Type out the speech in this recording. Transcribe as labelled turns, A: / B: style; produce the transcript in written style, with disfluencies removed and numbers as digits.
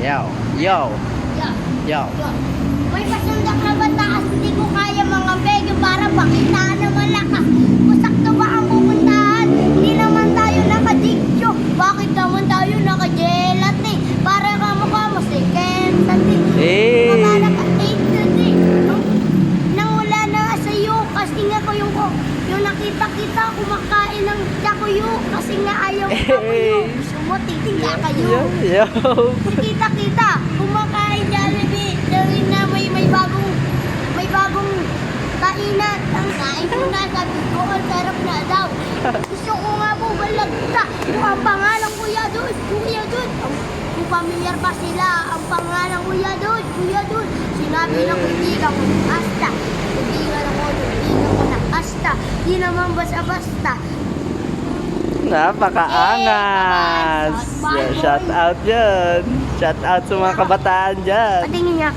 A: Yo. Yo.
B: Yeah.
A: Yo.
B: May pasundak na bataas, hindi ko kaya mga begyo para pakitaan na malakas. Kung sakto ba ang pupuntahan, hindi naman tayo nakadikyo. Bakit naman tayo nakajelate? Para kamukha mo si Ken Santi.
A: Eh.
B: Mga naka-8 nang wala na nga sa'yo, kasi nga ko yung nakita-kita kumakain ng chakuyo. Kasi nga ayaw ko chakuyo. Gusto mo, titingga kayo.
A: Yo.
B: Kita-kita, kumakain Jollibee. Dahil na may bagong kainan. Ang kain ko na, sabi ko, ang sarap na daw. Gusto ko nga po, balagta. Ang pangalan Kuya Dud, Kuya Dud. Kung pamilyar pa sila, ang pangalan Kuya Dud, Kuya Dud. Sinabi ng kaibigan ko, Asta. Kaibigan ko na, Asta. Di naman basta-basta.
A: Napakaangas. Shout out dyan. Shout out sa mga kabataan dyan.
B: Patingin niya.